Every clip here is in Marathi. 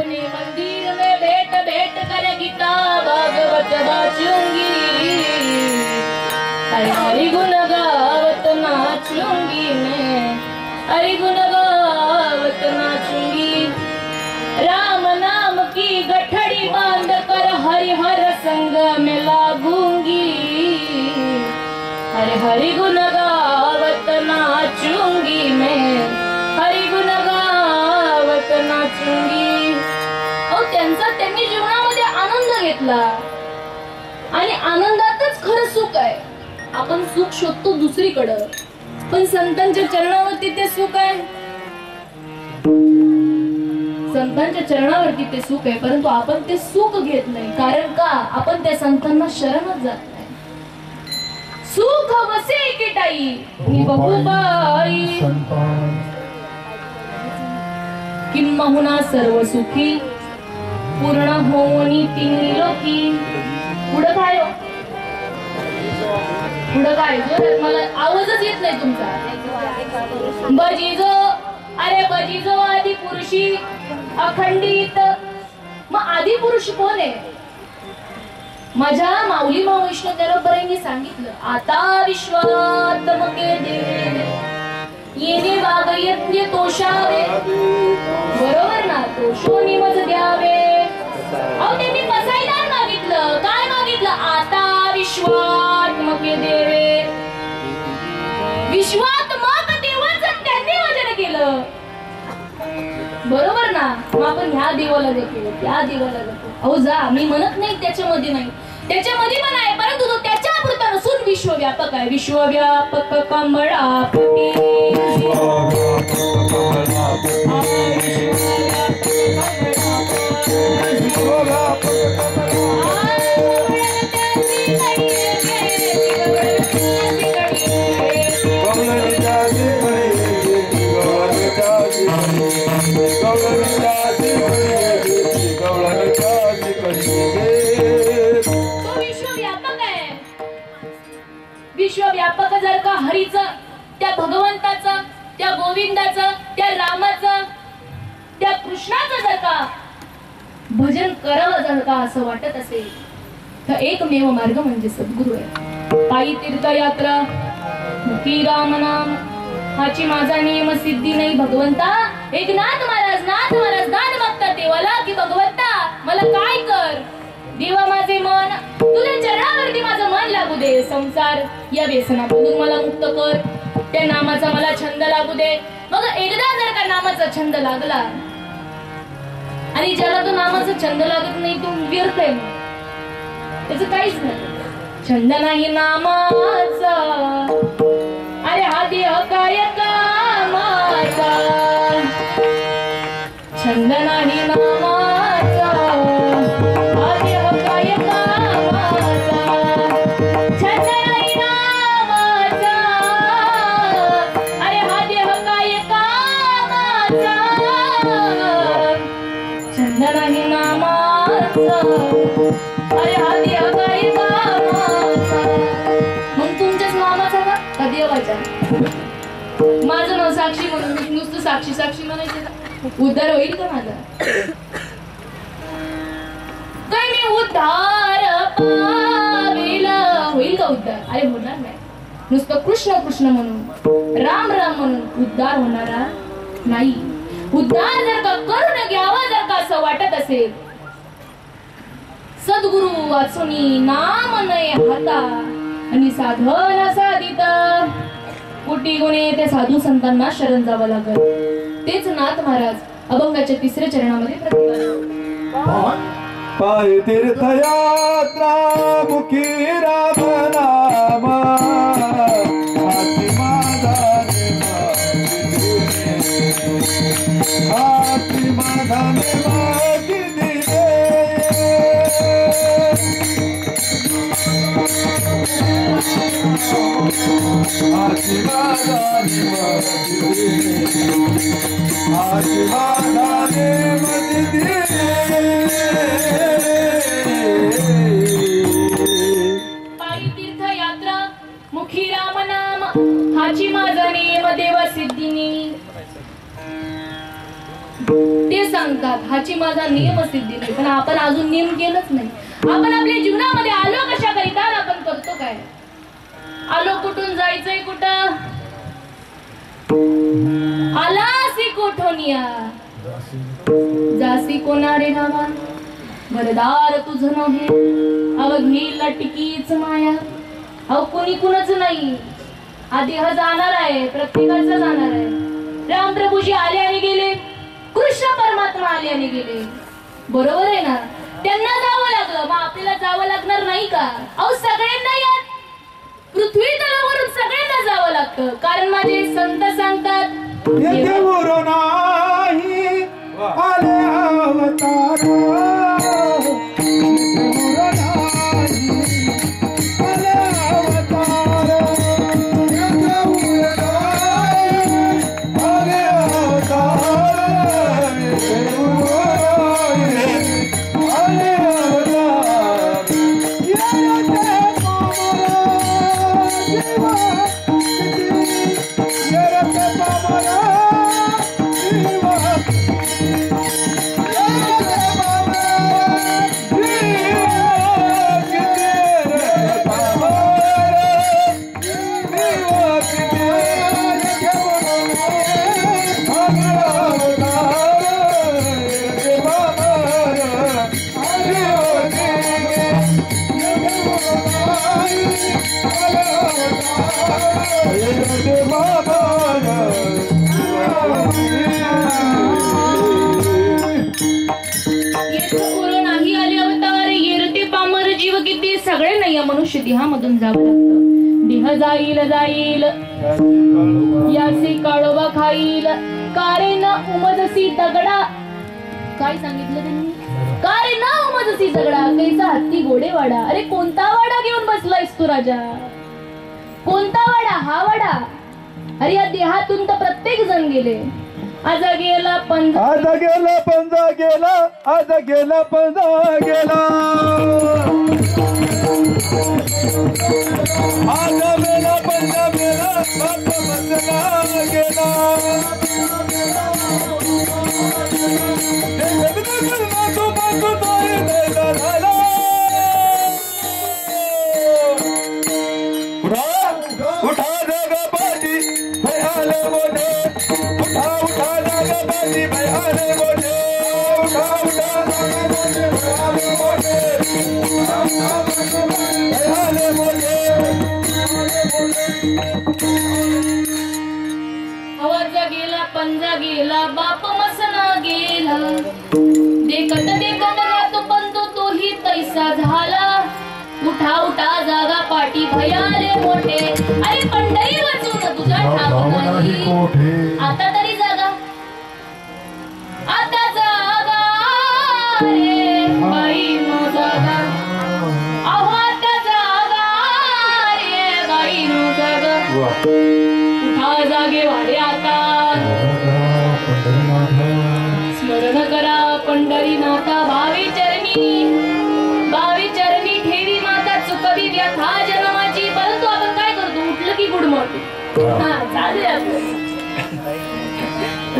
अपने मंदिर में बैठ बैठ कर गीता भागवत बाचूंगी, अरे हरि गुण गावत नाचूंगी मैं, हरि गुण गावत नाचूंगी। राम नाम की गठड़ी बांध कर हरिहर संग में लागूंगी, अरे हरि गुण गावत नाचूंगी मैं, हरि गुण गावत नाचूंगी। त्यांनी जीवनामध्ये आनंद घेतला आणि आनंदातच खरं सुख आहे। आपण सुख शोधतो दुसरीकडे, पण संतांच्या चरणावरती ते सुख आहे, संतांच्या चरणावरती ते सुख आहे, परंतु आपण ते सुख घेत नाही। कारण का? आपण त्या संतांना शरणच जात नाही। सुख वसे किटाई नि बहुबाई, किंबहुना सर्व सुखी पूर्ण होनी तिन्ही लोकी। पुढं काय हो? पुढं काय? मला आवाजच येत नाही तुमचा। बजीजो, अरे बजीजो आदि पुरुषी अखंडित। मग आदि पुरुष कोण आहे? माझ्या माऊली माँ वैष्णव देवरायांनी सांगितलं, आता विश्वात्मके देवे येणे वागयज्ञ तोषावे, बरोबर ना? तोषोनी मज द्यावे। अहो त्यांनी बसायदार मागितलं, काय मागितलं? आता विश्वात्मके देवे, विश्वात्मक देवाचं त्यांनी वचन केलं, बरोबर ना? मग आपण ह्या देवाला जातो, त्या देवाला जातो। अहो जा, मी म्हणत नाही त्याच्यामध्ये नाही, त्याच्यामध्ये पण आहे, परंतु तो त्याच्या पुरता नसून विश्वव्यापक आहे। विश्वव्यापक कमळापती, विश्वव्यापक जर का हरीचं, त्या भगवंताचं, त्या गोविंदाचं, त्या रामाचं, त्या कृष्णाचं जर का भजन करावं जर का असं वाटत असेल तर एकमेव मार्ग म्हणजे सद्गुरू आहे। पायी तीर्थयात्रा, मुखी राम नाम, हाची माझा नियम सिद्धी नाही। भगवंता एक नाथ महाराज दान मागतात देवाला की भगवंता मला काय कर, देवा माझे मन तुझ्या चरणावरती माझं मन लागू दे, संसार या व्यसनापासून मला मुक्त कर, त्या नामाचा मला छंद लागू दे। मग एकदा जर का नामाचा छंद लागला आणि ज्याला तो नामाचा छंद लागत नाही तो व्यर्थ आहे, त्याचं काहीच नाही। छंद नाही नामाचा, अरे हा देह काय कामाचा, छंद नाही नामाचा, हा देह काय कामाचा, छंद नाही नामाचा, अरे हा देह काय कामाचा, छंद नाही नामाचा, अरे हा देह काय कामाचा। मग तुमच्याच नामाचा का देवाच्या? माझं नाव साक्षी म्हणून मी नुसतं साक्षी साक्षी म्हणायचं का? उद्धार होईल का माझा? काय मी उद्धार पाविला होईल का उद्धार? अरे होणार नाही। नुसतं कृष्ण कृष्ण म्हणून, राम राम म्हणून उद्धार होणारा नाही। उद्धार जर का करून घ्यावा जर का असं वाटत असेल, सद्गुरु वाचुनी नाम नये हाता आणि साधन साधित, कोटी गुणे त्या साधू संतांना शरण जावं लागल। तेच नाथ महाराज अभंगाच्या 3ऱ्या चरणामध्ये प्रतिपादन। पायी तीर्थयात्रा, मुखी राम नाम, हाती माझा हाती माझा पायी तीर्थयात्रा, मुखी राम नाम, हाची माझा नेम देव सिद्धिनी। ते सांगतात हाची दिवशी माझा नियम सिद्धी नाही, पण आपण अजून नियम केलंच नाही. आपण आपल्या जीवनामध्ये आलो कशा करिता, आपण करतो काय? आलो कुठून, जायचंय कुठं? आलासी कोठोनिया जासी कोणारे नावा, घरदार तुझं नव्हे, अवघी लटकीच माया. अहो कोणी कुणाच नाही, हा देह जाणार आहे, प्रत्येकाचा जाणार आहे. रामप्रभूजी आले आणि गेले, कृष्ण परमात्मा आले आणि गेले, बरोबर आहे ना? त्यांना जावं लागलं, मग आपल्याला जावं लागणार नाही का? अहो सगळ्यांना या पृथ्वी तलावरून सगळ्यांना जावं लागतं, कारण माझे संत सांगतात येथे गुरु नाही आले अवतार, गुरु नाही आले अवतार, येथे गुरु नाही आले अवतार, येथे गुरु नाही आले अवतार. येते सगळे नाही, मनुष्य देहामधून जावं लागतं. देह जाईल जाईल यासी काळोबा खाईल, कारे न उमजसी दगडा. काय सांगितलं त्यांनी? कारे न उमजसी दगडा, कैसा हत्ती घोडे वाडा. अरे कोणता वाडा घेऊन बसलायस तू राजा? कोणता वाडा? हा वाडा. अरे या देहातून तर प्रत्येक जण गेले. आज गेला पंजा, आज गेला पंजा गेला, आज गेला पंजा गेला, आज मेला पंजा मेला, बाप बसला गेला. उठा जागा बाजी भयाले मोठे, उठा उठा जागा बाजी भयाले मोठे, उठा उठा जागा बाजी भयाले मोठे, भयाले मोठे. आवाजा गेला पंजा गेला, बाप मसना गेला, देखत राहतो पण तोही तैसा झाला. उठा उठा जागा पाठी भयाले मोठे. अरे पंढरी वाचून तुझा ठाव नाही, आता तरी जागा, आता जागा रे बाई नो जागा. अहो आता जागा रे बाई नो जागा. उठा जागे वाडे आता, स्मरण करा पंढरीनाथा. भावी चरणी ठेवी माता, चुकवी व्यथा जन्माची. परंतु आपण काय करतो? उठलं की गुड मॉर्निंग, चालेल आपलं,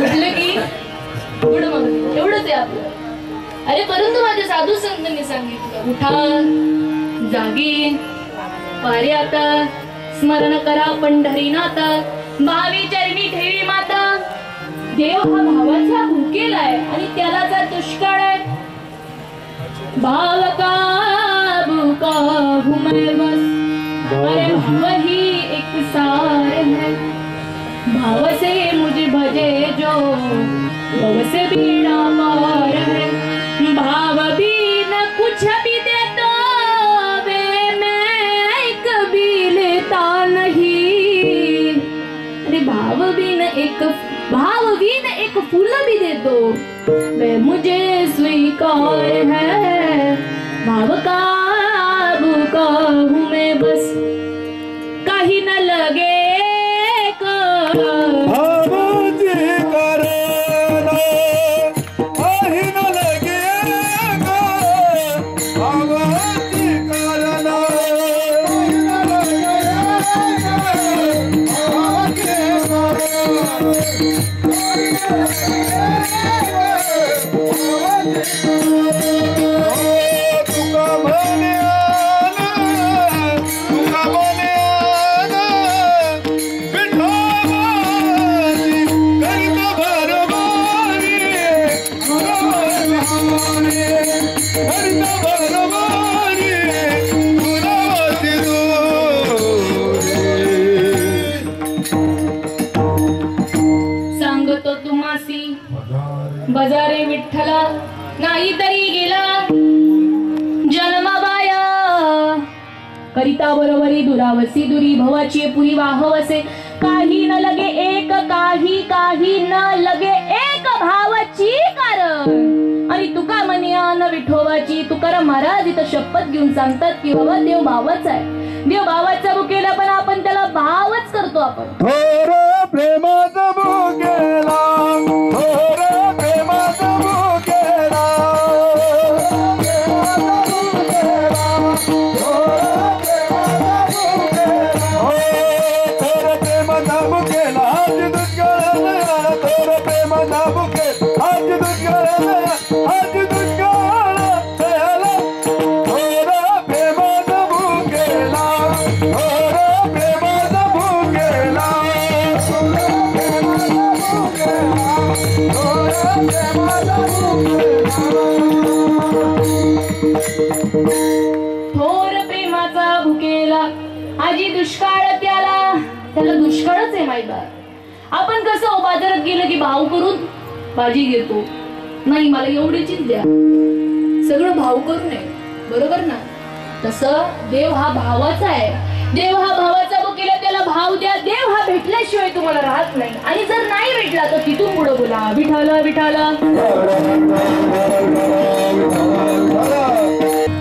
उठलं की गुड मॉर्निंग, एवढंच आहे आपलं. अरे परंतु माझ्या साधू संतांनी सांगितलं, उठा जागी वारे आता, स्मरण करा पंढरीनाथा. भावी चरणी ठेवी माता. देव हा भावाचा भुकेला आहे आणि त्याला जर दुष्काळ आहे. भाव का भूका हूँ मैं बस, अरे भाव ही एक सार है. भाव से मुझे भजे जो, भव से बीड़ा पार है. भाव भी न कुछ भी दे तो वे मैं कभी लेता नहीं. अरे भाव भी न एक फूल भी दे दो, वे मुझे स्वीकार है. भाव का भूखा हूँ मैं बस, कहीं न लगे भावजी करना, कहीं न लगे भावजी करना, कहीं न लगे भावजी करना. तुका म्हणे सांगतो तुम्हासी बजारे विठ्ठला नाही तरी गेला जन्मबाया करिता बरोबरी दुरावसी दुरी भवाची पुरी वाहवसे काही न लगे एक काही न लगे एक भावाची कारण आणि तुका मनिया न विठोबाची तुकाराम महाराज इथं शपथ घेऊन सांगतात की बाबा देव भावच आहे देव भावाचा बुकेला पण आपण त्याला भावच करतो आपण थोर प्रेमाचा बुकेला थोर प्रेमाचा बुकेला थोर प्रेमाचा बुकेला आज दुष्काळ थोर प्रेमाचा बुकेला आज दुष्काळ आज दुष्काळ थोर प्रेमाचा बुकेला थोर प्रेमाचा बुकेला थोर प्रेमाचा भुकेला आजी दुष्काळ त्याला दुष्काळच आहे माहिती आपण कसं बाजारात गेलं की भाव करून भाजी घेतो नाही मला एवढीचीच द्या सगळं भाव करू नये बरोबर ना तसं देव हा भावाचा आहे देव हा भावाचा भुकेला त्याला भाव द्या देव हा भेटल्याशिवाय तुम्हाला राहत नाही आणि जर नाही भेटला तर तिथून पुढे बोला विठाला विठाला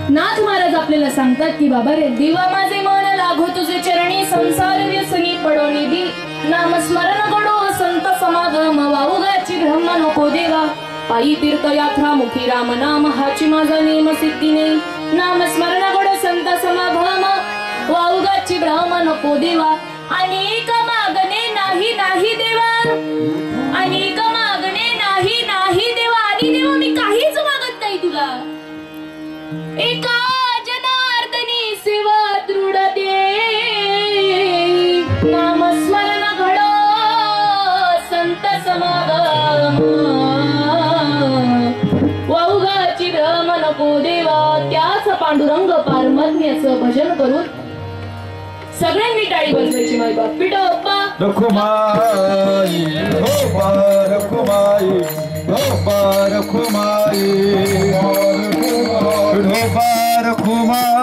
नाथ महाराज आपल्याला सांगतात की बाबा रे देवा माझे मन लागो तुझे चरणी संसार व्यसनी पडो निधी नाम स्मरण कडो संत समागम वाऊगाची ब्रह्म नको देवा पायी तीर्थयात्रा मुखी राम नाम हाची माझा नेम सिद्धीने नाम स्मरण कडो संत समागम वाऊगाची ब्रह्म नको देवा अनेक मागणे नाही देवा अनेक मागणे नाही देवा आणि देवा मी काहीच मागत नाही तुला एका जनार्दनी सेवा दृढ दे नाम स्मरण घडो संत समागम वाऊगाची भ्रम नको देवा त्याच पांडुरंग पारमात्म्याचं भजन करून सगळ्यांनी टाळी बजवायची माय बाप पिठोबा रखुमाई रखुमाई रखुमाई रखुमाई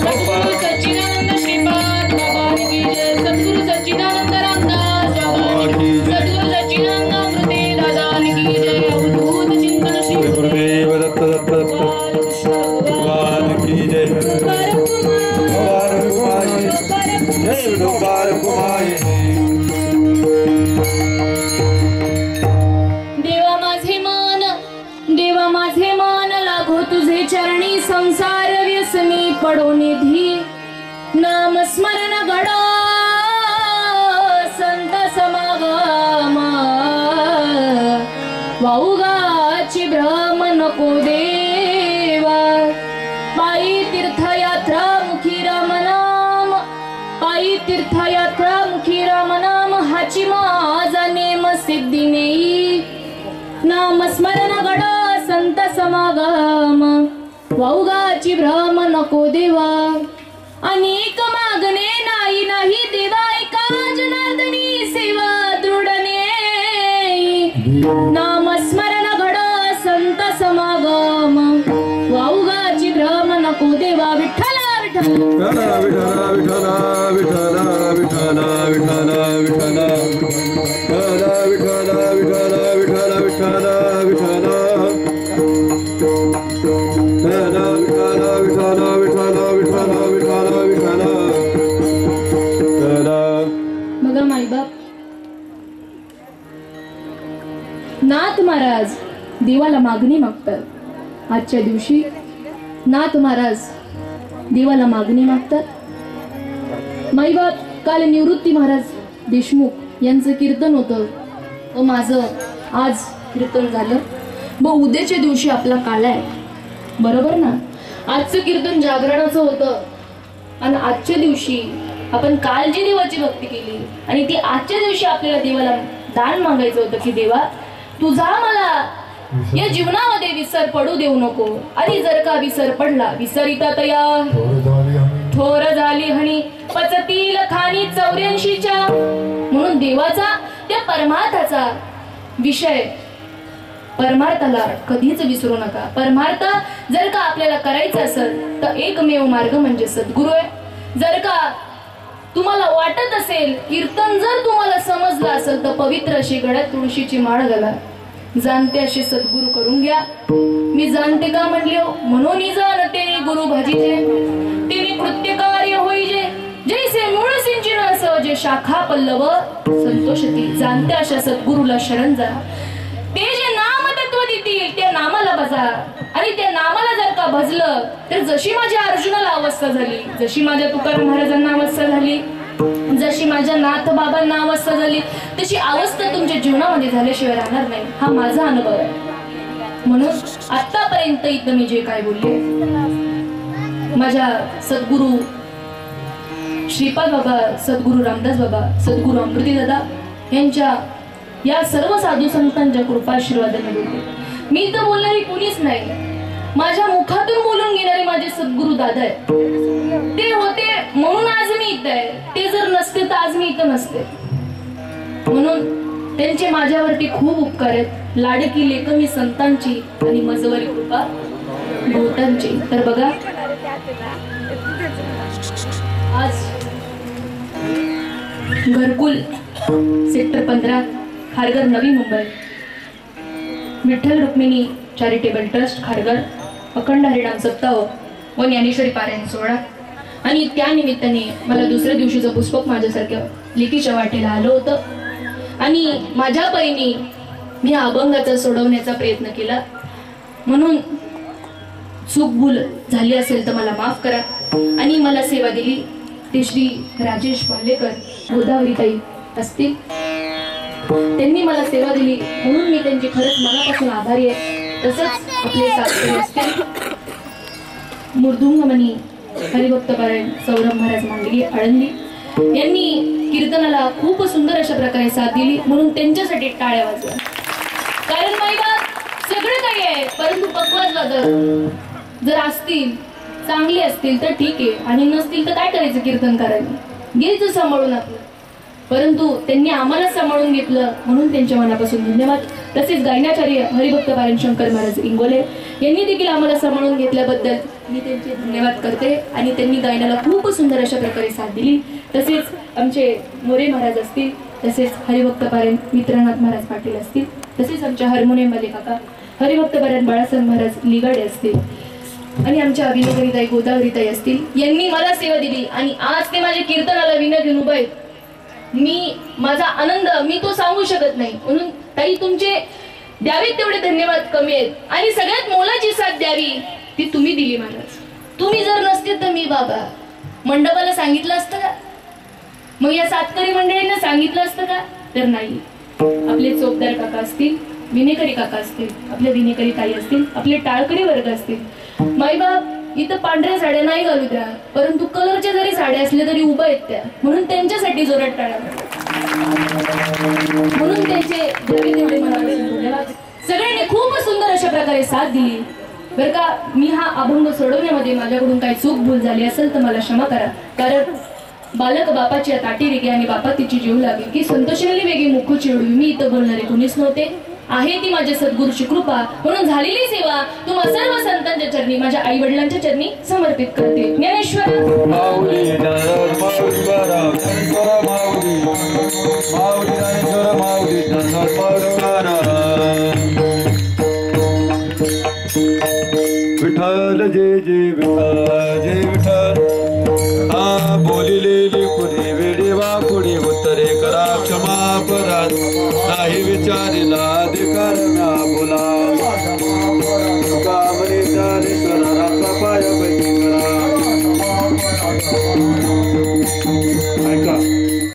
सच्चिदानंद श्रीपाद भगवान की जय सद्गुरु सच्चिदानंद रामदास भगवान की जय सद्गुरु सच्चिदानंद अमृते दादान की जय अवधूत चिंतन श्री गुरुदेव दत्त भगवान की जय देवा माझे देवा माझे मान लागो तुझे चरणी संसार व्यसनी पडो निधी नाम स्मरण घडो संत समागम वाऊगाची भ्रम नको देवा पायी तीर्थयात्रा मुखी राम नाम पायी तीर्थयात्रा मुखी राम नाम हाची माझा नेम सिद्धी नेई नाम स्मरण घडो संत समागम वाऊगाची भ्रम नको देवा अनेक मागणे नाही नाही देवा एका जनार्दनी सेवा दृढने नाम स्मरण घडो संत समागम वाऊगाची भ्रम नको देवा विठ्ठला विठ्ठला विठ्ठला विठ्ठला विठ्ठला विठ्ठला विठ्ठला विठ्ठला विठ्ठला विठ्ठला विठ्ठला विठ्ठला विठ्ठला बघा माईबाप नाथ महाराज देवाला मागणी मागतात आजच्या दिवशी नाथ महाराज देवाला मागणी मागतात माईबाप काल निवृत्ती महाराज देशमुख यांचं कीर्तन होतं व माझं आज कीर्तन झालं व उद्याच्या दिवशी आपला काळ आहे बरोबर ना आजचं कीर्तन जागरणाचं होतं आणि आजच्या दिवशी आपण काल जी देवाची भक्ती केली आणि ती आजच्या दिवशी आपल्याला देवाला दान मागायचं होतं की देवा तुझा मला या जीवनामध्ये विसर पडू देऊ नको आणि जर का विसर पडला विसरिता तया थोर झाली हणी पचतील खानी 84च्या म्हणून देवाचा त्या परमार्थाचा विषय परमार्थाला कधीच विसरू नका परमार्थ जर का आपल्याला करायचं असेल तर एकमेव मार्ग म्हणजे सद्गुरू आहे जर का तुम्हाला वाटत असेल कीर्तन जर तुम्हाला समजलं असेल तर पवित्र अशी गळ्यात तुळशीची माळ घाला जाणते असे सद्गुरू करून घ्या मी जाणते का म्हणले म्हणून जाणते गुरु भाजीचे तिने कृत्य कार्य होईजे जैसे मूळ सिंचन असं जे शाखा पल्लव संतोषती जाणते अशा सद्गुरूला शरण जा ते जे नाम तत्व देतील त्या नामाला बजा आणि त्या नामाला जर का भजलं तर जशी माझ्या अर्जुनाला अवस्था झाली जशी माझ्या तुकाराम महाराजांना अवस्था झाली जशी माझ्या नाथ बाबांना अवस्था झाली तशी अवस्था तुमच्या जीवनामध्ये झाल्याशिवाय राहणार नाही हा माझा अनुभव आहे म्हणून आतापर्यंत इथं मी जे काय बोलले माझ्या सद्गुरू श्रीपाद बाबा सद्गुरू रामदास बाबा सद्गुरू अमृती दादा यांच्या या सर्व साधू संतांच्या कृपाशीर्वादाने बोलले मी तर बोलणारी कुणीच नाही माझ्या मुखातून बोलून घेणारे माझे सद्गुरू दादा आहेत ते होते म्हणून आज मी इथं आहे ते जर नसते तर आज मी इथं नसते म्हणून त्यांचे माझ्यावरती खूप उपकार आहेत लाडकी लेखमी संतांची आणि मजवरी कृपा भोवतांची तर बघा आज घरकुल sector 15 Kharghar Navi Mumbai Vitthal Rukmini charitable trust Kharghar अखंड हरिनाम सप्ताह व ज्ञानेश्वरी पारायण सोहळा आणि त्या निमित्ताने मला दुसऱ्या दिवशीचं पुष्पक माझ्यासारख्या लेकीच्या वाटेला आलं होतं आणि माझ्या परीने मी अभंगाचा सोडवण्याचा प्रयत्न केला म्हणून चूक भूल झाली असेल तर मला माफ करा आणि मला सेवा दिली ते श्री राजेश वालेकर गोदावरीताई असतील त्यांनी मला सेवा दिली म्हणून मी त्यांची खरंच मनापासून आभारी आहे तसंच आपले सासरे असतील मृदुंगमणी हरिभक्त पारायण सौरभ महाराज मांडली आळंदी यांनी कीर्तनाला खूप सुंदर अशा प्रकारे साथ दिली म्हणून त्यांच्यासाठी टाळ्या वाजवा कारण माहिती सगळं काही आहे परंतु पक्वाज वादक जर असतील चांगले असतील तर ठीक आहे आणि नसतील तर काय करायचं कीर्तन करायला घ्यायचं सांभाळून आपलं परंतु त्यांनी आम्हाला सांभाळून घेतलं म्हणून त्यांच्या मनापासून धन्यवाद तसेच गायनाचार्य हरिभक्त पारायण शंकर महाराज इंगोले यांनी देखील आम्हाला सांभाळून घेतल्याबद्दल मी त्यांचे धन्यवाद करते आणि त्यांनी गायनाला खूप सुंदर अशा प्रकारे साथ दिली तसेच आमचे मोरे महाराज असतील तसेच हरिभक्त पारायण मित्रनाथ महाराज पाटील असतील तसेच आमच्या हार्मोनियमवाले काका हरिभक्त पारायण बाळासाहेब महाराज लिगाडे असतील आणि आमच्या अभिनेत्रीताई गोदावरीताई असतील यांनी मला सेवा दिली आणि आज ते माझ्या कीर्तनाला विना घेऊन उभे आहेत मी माझा आनंद मी तो सांगू शकत नाही म्हणून ताई तुमचे द्यावीत तेवढे धन्यवाद कमी आहेत. आणि सगळ्यात मोलाची साथ द्यावी ती तुम्ही दिली महाराज. तुम्ही जर नसते तर मी बाबा मंडपाला सांगितलं असतं का? मग या सातकरी मंडळींना सांगितलं असतं का? तर नाही. आपले चोपदार काका असतील, विनेकरी काका असतील, आपले विनेकरी ताई असतील, आपले टाळकरी वर्ग असतील, माईबाप इथं पांढऱ्या साड्या नाही घालू द्या, परंतु कलरच्या जरी साड्या असल्या तरी उभा आहेत त्या, म्हणून त्यांच्यासाठी जोरात टाळ्या म्हणून त्यांचे तेवढे मला सगळ्यांनी खूप सुंदर अशा प्रकारे साथ दिली बरं का. मी हा अभंग सोडवण्यामध्ये माझ्याकडून काही चूक भूल झाली असेल तर मला क्षमा करा. कारण बालक बापाची ताटी रेगे आणि बापा तिची जीव लागे की संतोषाली वेगळी मुख चिडवी. मी इथं बोलणारे कोणीच नव्हते. आहे ती माझ्या सद्गुरूची कृपा म्हणून झालेली सेवा तुम्हा सर्व संतांच्या चरणी माझ्या आई वडिलांच्या चरणी समर्पित करते. ज्ञानेश्वर विठ्ठल जय जय विठ्ठल जय विठ्ठल. हा बोलिलेली कुणी वेडी वा कुणी उत्तरे करा क्षमा परात नाही विचारिला अधिकार ना बोला.